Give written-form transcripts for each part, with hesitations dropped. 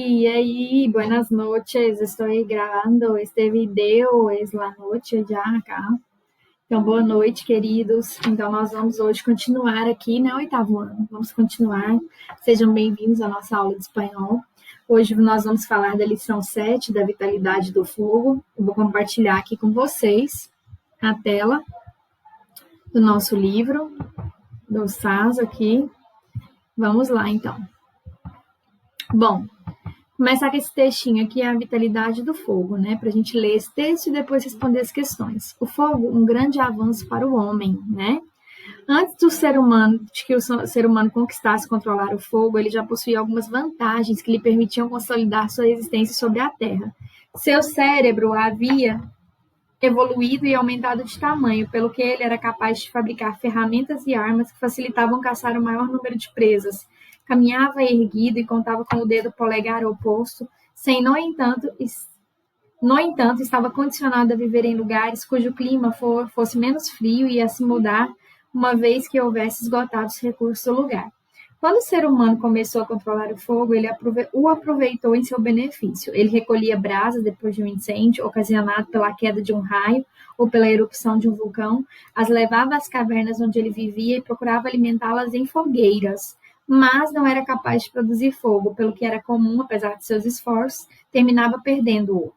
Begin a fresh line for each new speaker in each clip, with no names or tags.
Y ahí, buenas noches. Estoy grabando este video, es la noche já acá. Então, boa noite, queridos. Então, nós vamos hoje continuar aqui, né, oitavo ano. Vamos continuar. Sejam bem-vindos à nossa aula de espanhol. Hoje nós vamos falar da lição 7, da vitalidade do fogo. Eu vou compartilhar aqui com vocês a tela do nosso livro, do SAS aqui. Vamos lá, então. Bom, começar com esse textinho aqui, a vitalidade do fogo, né? Para a gente ler esse texto e depois responder as questões. O fogo, um grande avanço para o homem, né? Antes de que o ser humano conquistasse e controlar o fogo, ele já possuía algumas vantagens que lhe permitiam consolidar sua existência sobre a Terra. Seu cérebro havia evoluído e aumentado de tamanho, pelo que ele era capaz de fabricar ferramentas e armas que facilitavam caçar o maior número de presas. Caminhava erguido e contava com o dedo polegar oposto, sem, no entanto, estava condicionado a viver em lugares cujo clima fosse menos frio e a se mudar uma vez que houvesse esgotado os recursos do lugar. Quando o ser humano começou a controlar o fogo, ele o aproveitou em seu benefício. Ele recolhia brasas depois de um incêndio, ocasionado pela queda de um raio ou pela erupção de um vulcão, as levava às cavernas onde ele vivia e procurava alimentá-las em fogueiras. Mas não era capaz de produzir fogo, pelo que era comum, apesar de seus esforços, terminava perdendo-o.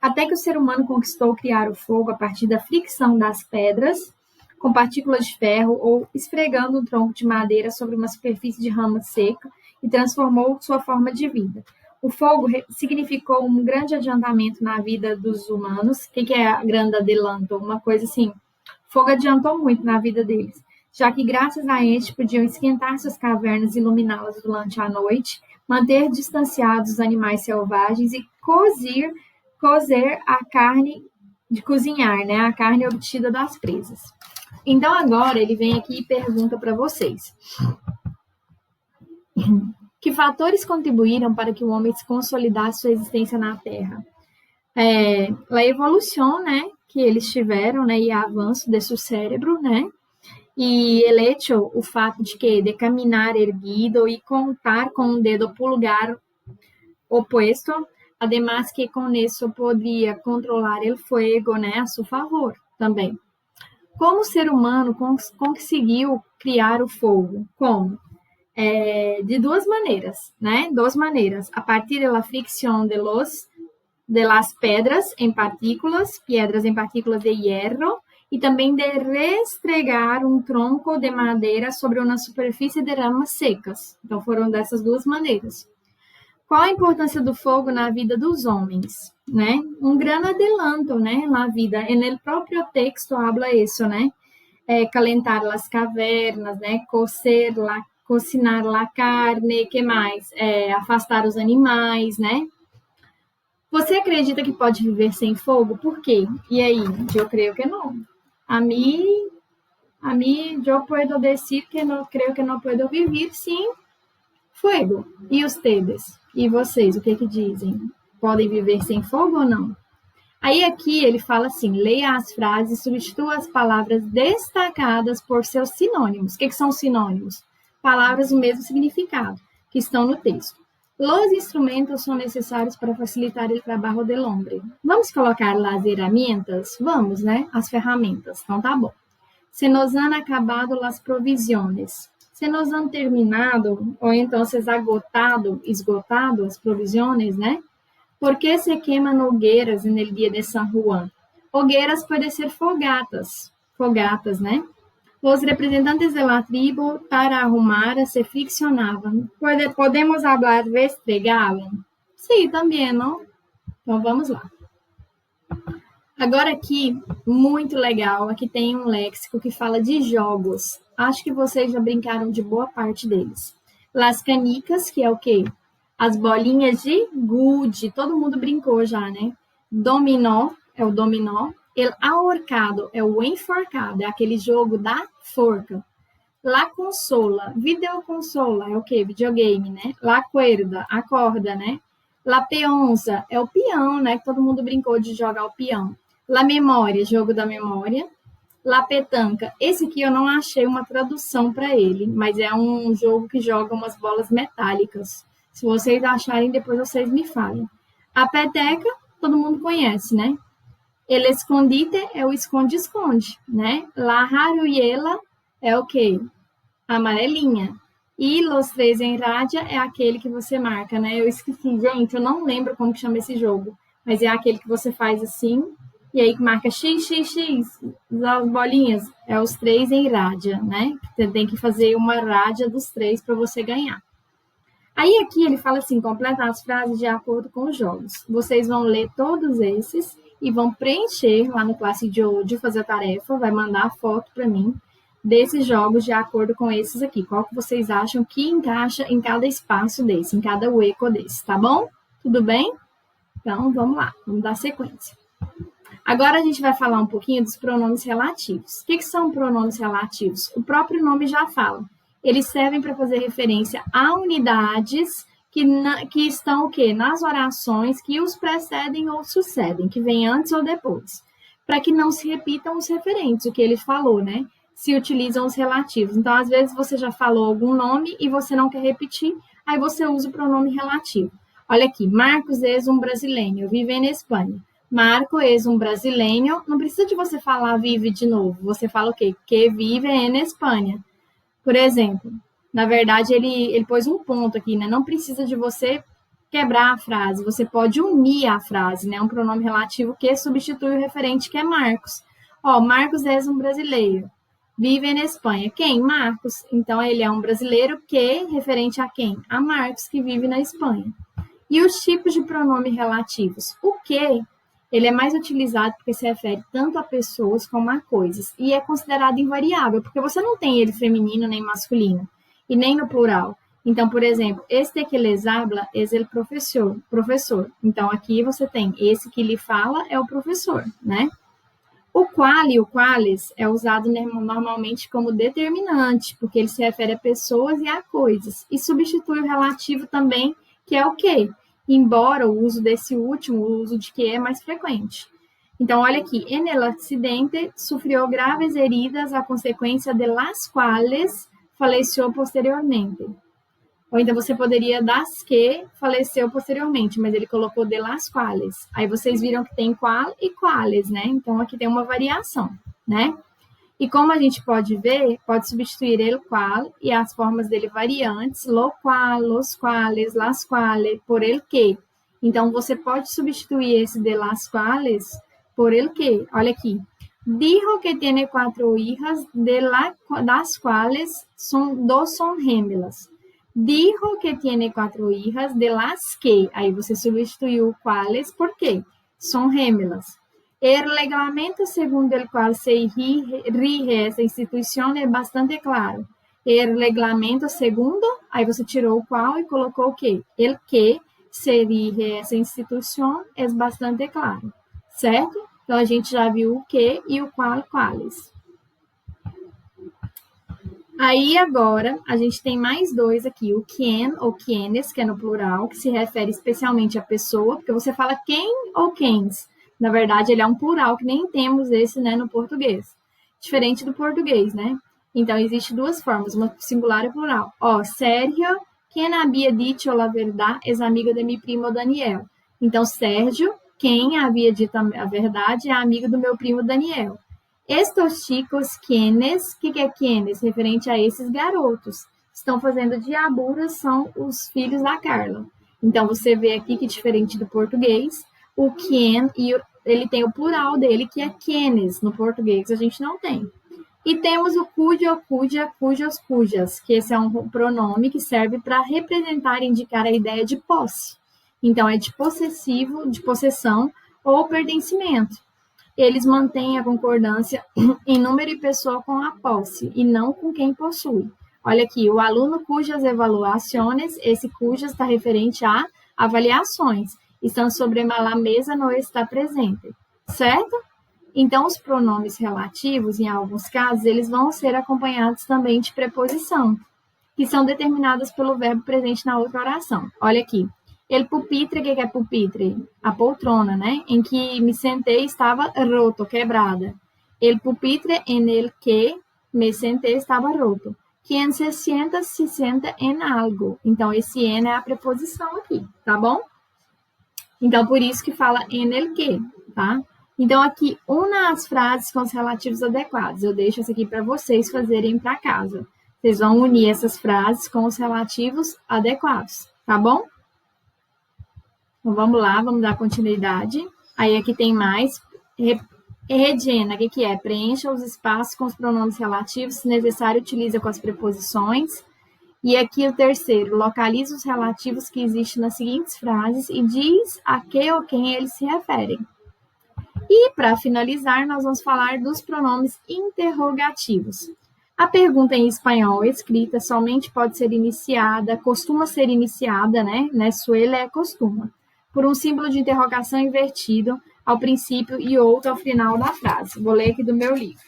Até que o ser humano conquistou criar o fogo a partir da fricção das pedras com partículas de ferro ou esfregando um tronco de madeira sobre uma superfície de rama seca e transformou sua forma de vida. O fogo significou um grande adiantamento na vida dos humanos. O que é a grande adelanto? Uma coisa assim, fogo adiantou muito na vida deles, já que graças a este podiam esquentar suas cavernas e iluminá-las durante a noite, manter distanciados os animais selvagens e cozer a carne de cozinhar, né, a carne obtida das presas. Então agora ele vem aqui e pergunta para vocês: que fatores contribuíram para que o homem se consolidasse sua existência na Terra? A evolução, né, que eles tiveram, né, e o avanço de seu cérebro, né, e o fato de caminhar erguido e contar com o dedo polegar oposto, además que com isso poderia controlar o fogo, né, a seu favor também. Como o ser humano conseguiu criar o fogo? Como? De duas maneiras, né? Duas maneiras. A partir da fricção de las pedras em partículas de hierro, e também de restregar um tronco de madeira sobre uma superfície de ramas secas. Então, foram dessas duas maneiras. Qual a importância do fogo na vida dos homens? Né? Um grande adelanto, né, na vida. E no próprio texto habla isso, né? Calentar as cavernas, né? Cocinar a carne, que mais? Afastar os animais, né? Você acredita que pode viver sem fogo? Por quê? E aí? Eu creio que não. A mim, eu posso dizer que não creio que não posso viver sem fogo. E ustedes? E vocês, o que dizem? Podem viver sem fogo ou não? Aí aqui ele fala assim, leia as frases, substitua as palavras destacadas por seus sinônimos. O que são sinônimos? Palavras do mesmo significado, que estão no texto. Os instrumentos são necessários para facilitar o trabalho del hombre. Vamos colocar as ferramentas? Vamos, né? As ferramentas. Então tá bom. Se nos han acabado as provisiones. Se nos han terminado, ou então se esgotado as provisiones, né? ¿Por qué se queman hogueras en el día de San Juan? Hogueras pueden ser fogatas, né? Os representantes de la tribu Tarahumara se friccionavam. Podemos hablar restregavam? Sim, também, não? Então, vamos lá. Agora aqui, muito legal, aqui tem um léxico que fala de jogos. Acho que vocês já brincaram de boa parte deles. Las canicas, que é o quê? As bolinhas de gude, todo mundo brincou já, né? Dominó, é o dominó. El ahorcado, é o enforcado, é aquele jogo da forca. La consola, videoconsola, é o quê? Videogame, né? La cuerda, a corda, né? La peonza, é o peão, né? Que todo mundo brincou de jogar o peão. La memória, jogo da memória. La petanca, esse aqui eu não achei uma tradução para ele, mas é um jogo que joga umas bolas metálicas. Se vocês acharem, depois vocês me falem. A peteca, todo mundo conhece, né? El escondite é o esconde-esconde, né? La Haruiela é o quê? A amarelinha. E Los Três em Rádia é aquele que você marca, né? Eu esqueci, gente, eu não lembro como que chama esse jogo. Mas é aquele que você faz assim, e aí marca XXX, as bolinhas. É os três em rádia, né? Você tem que fazer uma rádia dos três para você ganhar. Aí aqui ele fala assim, completar as frases de acordo com os jogos. Vocês vão ler todos esses e vão preencher lá no classe de hoje, fazer a tarefa, vai mandar a foto para mim desses jogos de acordo com esses aqui. Qual que vocês acham que encaixa em cada espaço desse, em cada hueco desse, tá bom? Tudo bem? Então, vamos lá, vamos dar sequência. Agora a gente vai falar um pouquinho dos pronomes relativos. O que são pronomes relativos? O próprio nome já fala. Eles servem para fazer referência a unidades que estão o quê? Nas orações que os precedem ou sucedem, que vêm antes ou depois. Para que não se repitam os referentes, o que ele falou, né? Se utilizam os relativos. Então, às vezes, você já falou algum nome e você não quer repetir, aí você usa o pronome relativo. Olha aqui, Marcos é um brasileiro, vive na Espanha. Marco é um brasileiro, não precisa de você falar vive de novo, você fala o quê? Que vive na Espanha. Por exemplo, na verdade, ele pôs um ponto aqui, né? Não precisa de você quebrar a frase, você pode unir a frase, né? Um pronome relativo que substitui o referente, que é Marcos. Ó, Marcos é um brasileiro, vive na Espanha. Quem? Marcos. Então, ele é um brasileiro que, referente a quem? A Marcos, que vive na Espanha. E os tipos de pronome relativos? O que? Ele é mais utilizado porque se refere tanto a pessoas como a coisas. E é considerado invariável, porque você não tem ele feminino nem masculino, e nem no plural. Então, por exemplo, este que les habla es el professor. Então, aqui você tem esse que lhe fala é o professor, né? O qual e o quales é usado normalmente como determinante, porque ele se refere a pessoas e a coisas. E substitui o relativo também, que é o que? Embora o uso desse último, o uso de que é mais frequente. Então, olha aqui. En el accidente sufrió graves heridas a consequência de las quales faleceu posteriormente. Ou então você poderia das que faleceu posteriormente, mas ele colocou de las quales. Aí vocês viram que tem qual e quales, né? Então, aqui tem uma variação, né? E como a gente pode ver, pode substituir el qual e as formas dele variantes, lo qual, los quales, las quales, por el que. Então, você pode substituir esse de las quales por el que. Olha aqui. Dijo que tiene 4 hijas, das quales dos son gemelas. Dijo que tiene 4 hijas, de las que. Aí você substituiu quales por quê? Son gemelas. El reglamento segundo el cual se rige essa instituição é bastante claro. El reglamento segundo, aí você tirou o qual e colocou o quê? El que se rige essa instituição é bastante claro, certo? Então, a gente já viu o que e o qual, quales. Aí, agora, a gente tem mais dois aqui, o quien ou quienes, que é no plural, que se refere especialmente à pessoa, porque você fala quem ou quens. Na verdade, ele é um plural, que nem temos esse, né, no português. Diferente do português, né? Então, existe duas formas, uma singular e plural. Ó, Sérgio, quem havia dito la verdad, es amigo de mi primo Daniel. Então, Sérgio, quem havia dito a verdade, é amigo do meu primo Daniel. Estes chicos, quienes, o que é quienes? Referente a esses garotos. Estão fazendo diaburas, são os filhos da Carla. Então, você vê aqui que, diferente do português, o quien, e ele tem o plural dele, que é quienes. No português, a gente não tem. E temos o cujo, cuja, cujos, cujas, que esse é um pronome que serve para representar e indicar a ideia de posse. Então, é de possessivo, de possessão ou pertencimento. Eles mantêm a concordância em número e pessoa com a posse, e não com quem possui. Olha aqui, o aluno cujas evaluações, esse cujas está referente a avaliações, estão sobre a mesa, não está presente, certo? Então, os pronomes relativos, em alguns casos, eles vão ser acompanhados também de preposição, que são determinadas pelo verbo presente na outra oração. Olha aqui. El pupitre, o que é pupitre? A poltrona, né? Em que me sentei estava roto, quebrada. El pupitre en el que me sentei estava roto. Quien se sienta en algo. Então, esse en é a preposição aqui, tá bom? Então, por isso que fala en el que, tá? Então, aqui, una as frases com os relativos adequados. Eu deixo isso aqui para vocês fazerem para casa. Vocês vão unir essas frases com os relativos adequados, tá bom? Então, vamos lá, vamos dar continuidade. Aí, aqui tem mais. Rellena, o que é? Preencha os espaços com os pronomes relativos, se necessário, utiliza com as preposições. E aqui o terceiro, localiza os relativos que existem nas seguintes frases e diz a que ou quem eles se referem. E, para finalizar, nós vamos falar dos pronomes interrogativos. A pergunta em espanhol escrita somente pode ser iniciada, costuma ser iniciada, né? Suele é costuma, por um símbolo de interrogação invertido ao princípio e outro ao final da frase. Vou ler aqui do meu livro.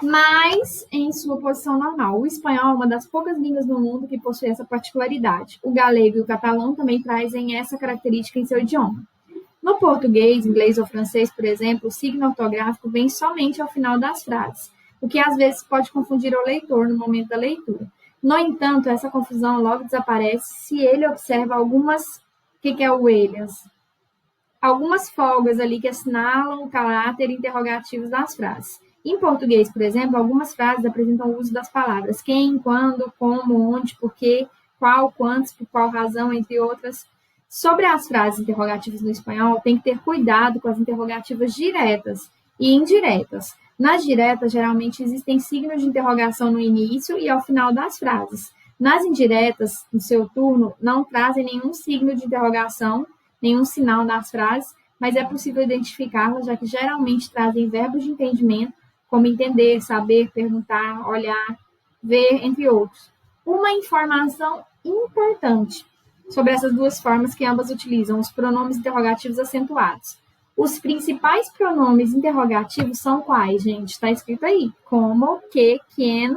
Mas em sua posição normal. O espanhol é uma das poucas línguas do mundo que possui essa particularidade. O galego e o catalão também trazem essa característica em seu idioma. No português, inglês ou francês, por exemplo, o signo ortográfico vem somente ao final das frases, o que às vezes pode confundir o leitor no momento da leitura. No entanto, essa confusão logo desaparece se ele observa algumas... O que é o elhas? Algumas folgas ali que assinalam o caráter interrogativo das frases. Em português, por exemplo, algumas frases apresentam o uso das palavras quem, quando, como, onde, porquê, qual, quantos, por qual razão, entre outras. Sobre as frases interrogativas no espanhol, tem que ter cuidado com as interrogativas diretas e indiretas. Nas diretas, geralmente existem signos de interrogação no início e ao final das frases. Nas indiretas, no seu turno, não trazem nenhum signo de interrogação, nenhum sinal nas frases, mas é possível identificá-las, já que geralmente trazem verbos de entendimento, como entender, saber, perguntar, olhar, ver, entre outros. Uma informação importante sobre essas duas formas que ambas utilizam, os pronomes interrogativos acentuados. Os principais pronomes interrogativos são quais, gente? Está escrito aí. Como, que, quien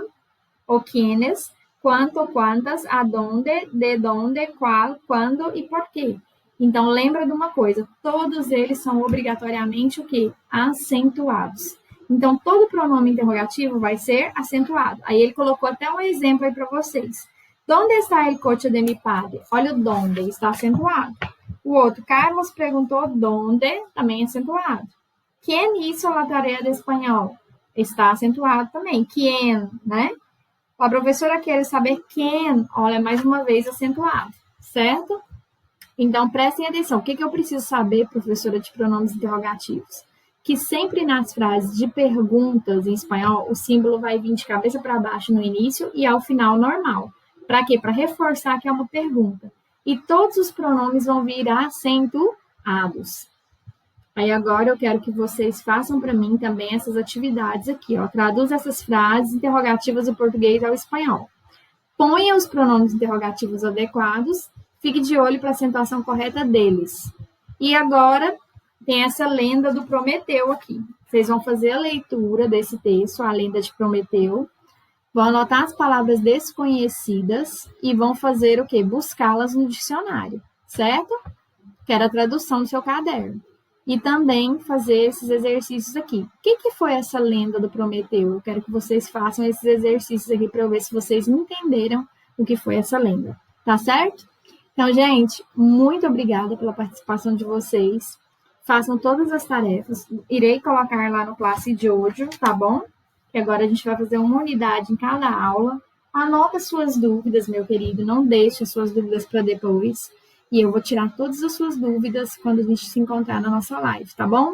ou quienes, quanto, quantas, aonde, de onde, qual, quando e por quê. Então, lembra de uma coisa, todos eles são obrigatoriamente o quê? Acentuados. Então, todo pronome interrogativo vai ser acentuado. Aí ele colocou até um exemplo aí para vocês. Donde está el coche de mi padre? Olha o donde, está acentuado. O outro, Carlos perguntou donde, também acentuado. Quem hizo la tarea de espanhol? Está acentuado também. Quem, né? A professora quer saber quem, olha, mais uma vez acentuado, certo? Então, prestem atenção. O que eu preciso saber, professora, de pronomes interrogativos? Que sempre nas frases de perguntas em espanhol, o símbolo vai vir de cabeça para baixo no início e ao final normal. Para quê? Para reforçar que é uma pergunta. E todos os pronomes vão vir acentuados. Aí agora eu quero que vocês façam para mim também essas atividades aqui, ó. Traduz essas frases interrogativas do português ao espanhol. Ponha os pronomes interrogativos adequados, fique de olho para a acentuação correta deles. E agora tem essa lenda do Prometeu aqui. Vocês vão fazer a leitura desse texto, a lenda de Prometeu, vão anotar as palavras desconhecidas e vão fazer o quê? Buscá-las no dicionário, certo? Que era a tradução do seu caderno. E também fazer esses exercícios aqui. O que foi essa lenda do Prometeu? Eu quero que vocês façam esses exercícios aqui para eu ver se vocês entenderam o que foi essa lenda. Tá certo? Então, gente, muito obrigada pela participação de vocês. Façam todas as tarefas. Irei colocar lá no classe de hoje, tá bom? Que agora a gente vai fazer uma unidade em cada aula. Anota suas dúvidas, meu querido. Não deixe as suas dúvidas para depois. E eu vou tirar todas as suas dúvidas quando a gente se encontrar na nossa live, tá bom?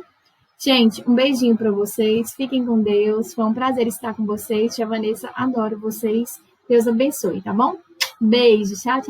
Gente, um beijinho para vocês. Fiquem com Deus. Foi um prazer estar com vocês. Tia Vanessa, adoro vocês. Deus abençoe, tá bom? Beijo. Tchau, tchau.